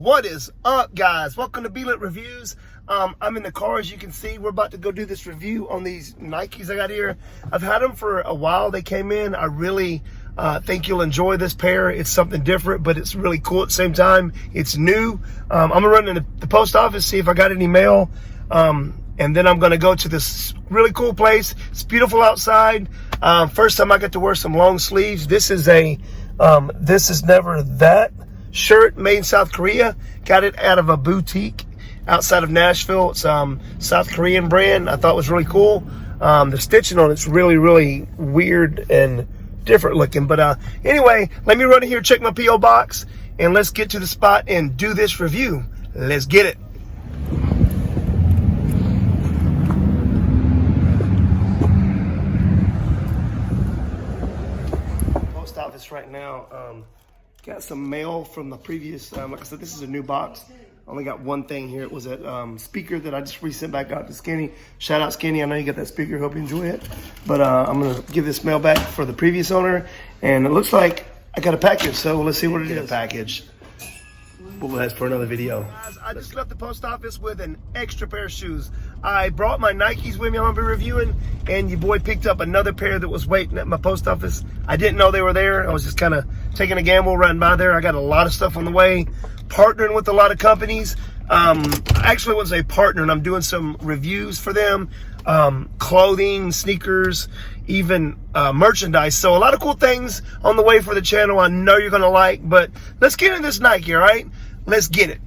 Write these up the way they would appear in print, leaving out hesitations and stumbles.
What is up, guys? Welcome to Blitreviews. I'm in the car, as you can see. We're about to go do this review on these Nikes I got here. I've had them for a while. They came in. I really think you'll enjoy this pair. It's something different, but it's really cool at the same time. It's new. I'm gonna run into the post office, see if I got any mail, and then I'm gonna go to this really cool place. It's beautiful outside. First time I get to wear some long sleeves. This is Never That shirt made in South Korea. Got it out of a boutique outside of Nashville. It's South Korean brand. I thought it was really cool. The stitching on it's really weird and different looking. But anyway, let me run in here, check my P.O. box, and let's get to the spot and do this review. Let's get it. Post office right now. Got some mail from the previous, like I said, this is a new box. Only got one thing here. It was a speaker that I just resent back out to Skinny. Shout out Skinny, I know you got that speaker, hope you enjoy it. But I'm gonna give this mail back for the previous owner. And it looks like I got a package, so let's see what it is. A package. Well, that's for another video. Guys, I just left the post office with an extra pair of shoes. I brought my Nikes with me I'm gonna be reviewing, and your boy picked up another pair that was waiting at my post office. I didn't know they were there. I was just kind of taking a gamble, running by there. I got a lot of stuff on the way, partnering with a lot of companies. I actually wouldn't say partnering. I'm doing some reviews for them, clothing, sneakers, even merchandise. So a lot of cool things on the way for the channel I know you're gonna like. But let's get into this Nike, all right? Let's get it.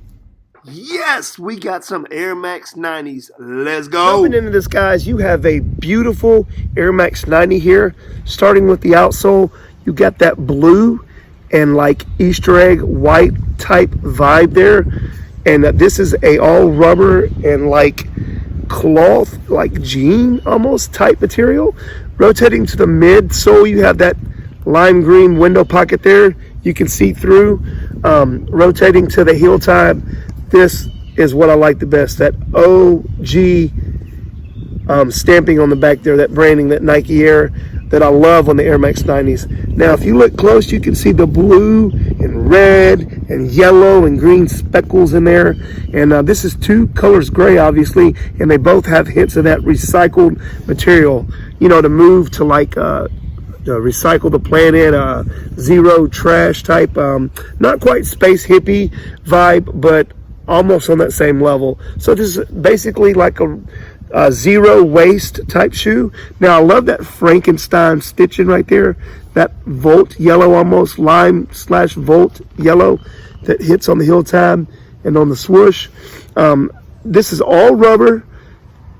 Yes, we got some Air Max 90s. Let's go. Jumping into this, guys, you have a beautiful Air Max 90 here. Starting with the outsole, you got that blue and like Easter egg white type vibe there. And this is a all rubber and like cloth, like jean almost type material. Rotating to the midsole, you have that lime green window pocket there. You can see through. Rotating to the heel tab, this is what I like the best. That OG stamping on the back there, that branding, that Nike Air that I love on the Air Max 90s. Now, if you look close, you can see the blue and red and yellow and green speckles in there. And this is two colors gray, obviously, and they both have hints of that recycled material, you know, to move to like recycle the planet, zero trash type, not quite space hippie vibe, but almost on that same level. So this is basically like a zero waste type shoe. Now I love that Frankenstein stitching right there, that Volt yellow, almost lime / Volt yellow that hits on the heel tab and on the swoosh. This is all rubber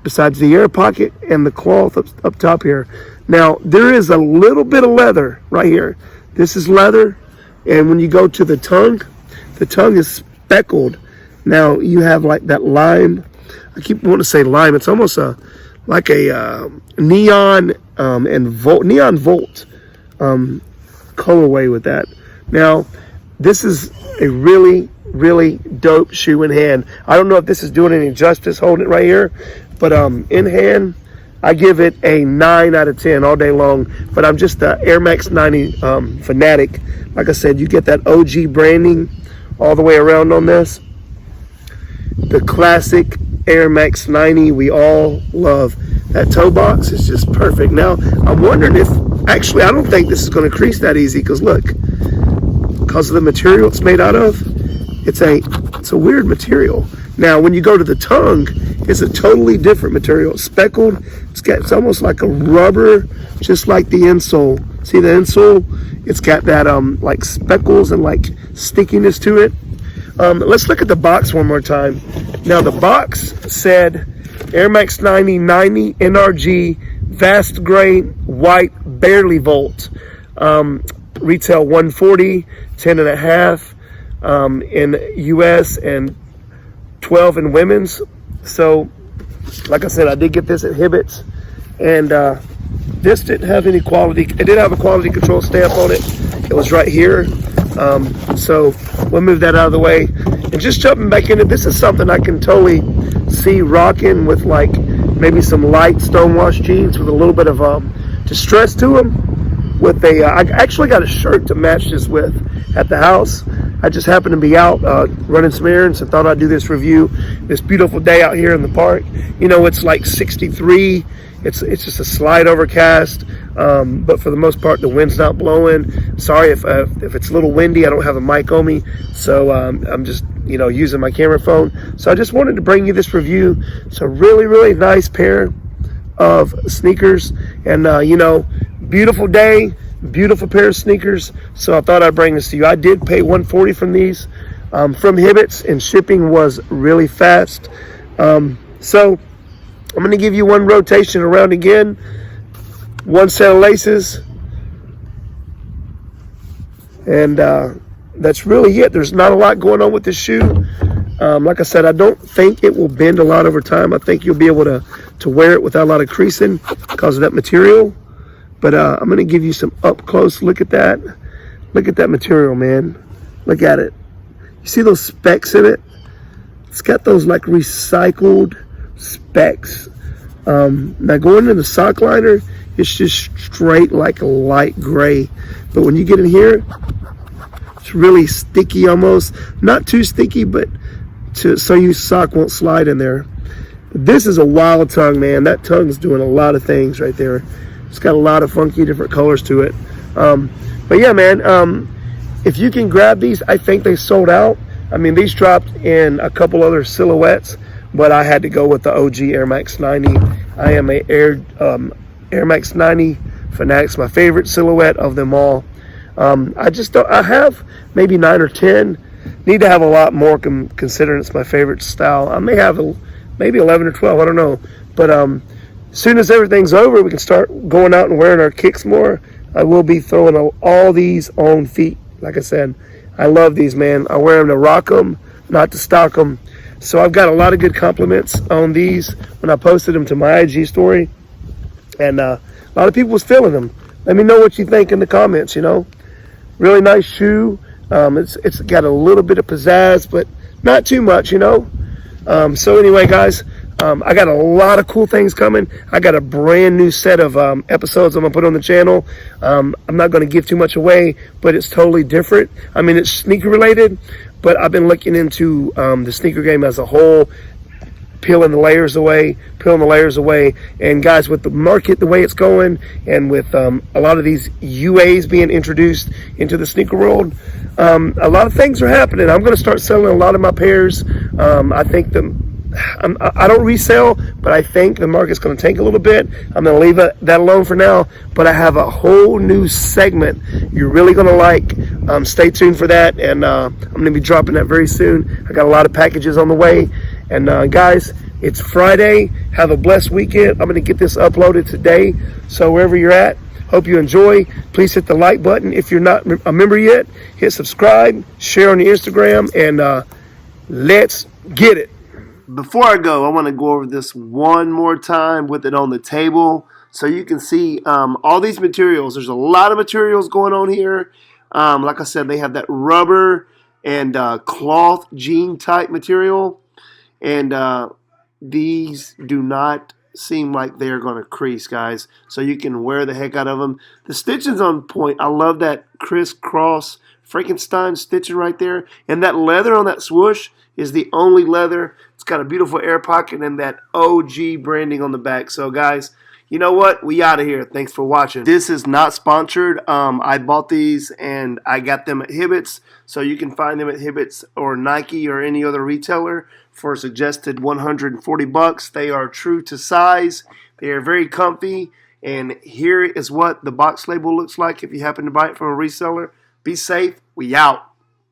besides the air pocket and the cloth up top here. Now there is a little bit of leather right here. This is leather, and when you go to the tongue is speckled. Now you have like that lime, I keep wanting to say lime, it's almost like a neon and neon volt colorway with that. Now this is a really dope shoe in hand. I don't know if this is doing any justice holding it right here, but in hand I give it a 9 out of 10 all day long. But I'm just the Air Max 90 fanatic. Like I said, you get that OG branding all the way around on this. The classic Air Max 90 we all love. That toe box is just perfect. Now, I'm wondering if, actually, I don't think this is going to crease that easy, because look, because of the material it's made out of, it's a weird material. Now, when you go to the tongue, it's a totally different material. It's speckled. It's almost like a rubber, just like the insole. See the insole? It's got that like speckles and like stickiness to it. Let's look at the box one more time. Now the box said Air Max 90 NRG Vast Gray White Barely Volt. Retail $140, 10.5 in US and 12 in women's. So like I said, I did get this at Hibbett's, and this didn't have any quality. It did have a quality control stamp on it. It was right here. So we'll move that out of the way, and just jumping back into this is something I can totally see rocking with like maybe some light stonewash jeans with a little bit of distress to them. With a, I actually got a shirt to match this with at the house. I just happened to be out running some errands and thought I'd do this review. This beautiful day out here in the park. You know, it's like 63. It's just a slight overcast, but for the most part, the wind's not blowing. Sorry if it's a little windy. I don't have a mic on me, so I'm just using my camera phone. So I just wanted to bring you this review. It's a really, really nice pair of sneakers, and beautiful day, beautiful pair of sneakers. So I thought I'd bring this to you. I did pay $140 from these from Hibbett's, and shipping was really fast. So I'm going to give you one rotation around again, one set of laces, and that's really it. There's not a lot going on with this shoe. Like I said, I don't think it will bend a lot over time. I think you'll be able to wear it without a lot of creasing because of that material. But I'm going to give you some up close look at that. Look at that material, man. Look at it. You see those specks in it? It's got those like recycled specks. Now going in the sock liner, it's just straight like a light gray. But when you get in here, it's really sticky almost. Not too sticky, but so your sock won't slide in there. This is a wild tongue, man. That tongue's doing a lot of things right there. It's got a lot of funky different colors to it. But yeah, man, if you can grab these, I think they sold out. I mean, these dropped in a couple other silhouettes, but I had to go with the OG Air Max 90. I am a Air Max 90 fanatic. It's my favorite silhouette of them all. I have maybe 9 or 10. Need to have a lot more considering it's my favorite style. I may have maybe 11 or 12, I don't know. But as soon as everything's over, we can start going out and wearing our kicks more. I will be throwing all these on feet. Like I said, I love these, man. I wear them to rock them, not to stock them. So I've got a lot of good compliments on these when I posted them to my IG story. And a lot of people was feeling them. Let me know what you think in the comments, Really nice shoe. It's got a little bit of pizzazz, but not too much, So anyway, guys, I got a lot of cool things coming. I got a brand new set of episodes I'm going to put on the channel. I'm not going to give too much away, but it's totally different. I mean, it's sneaker related, but I've been looking into the sneaker game as a whole, peeling the layers away. And guys, with the market the way it's going, and with a lot of these UAs being introduced into the sneaker world, a lot of things are happening. I'm going to start selling a lot of my pairs. I think I don't resell, but I think the market's going to tank a little bit. I'm going to leave that alone for now, but I have a whole new segment you're really going to like. Stay tuned for that, and I'm going to be dropping that very soon. I got a lot of packages on the way. And guys, it's Friday. Have a blessed weekend. I'm going to get this uploaded today. So wherever you're at, hope you enjoy. Please hit the like button. If you're not a member yet, hit subscribe, share on your Instagram, and let's get it. Before I go, I want to go over this one more time with it on the table so you can see all these materials. There's a lot of materials going on here. Like I said, they have that rubber and cloth jean type material. And these do not seem like they're going to crease, guys. So you can wear the heck out of them. The stitching's on point. I love that crisscross Frankenstein stitching right there. And that leather on that swoosh is the only leather. It's got a beautiful air pocket and that OG branding on the back. So, guys, you know what? We out of here. Thanks for watching. This is not sponsored. I bought these and I got them at Hibbett's. So you can find them at Hibbett's or Nike or any other retailer for a suggested $140. They are true to size. They are very comfy. And here is what the box label looks like if you happen to buy it from a reseller. Be safe. We out.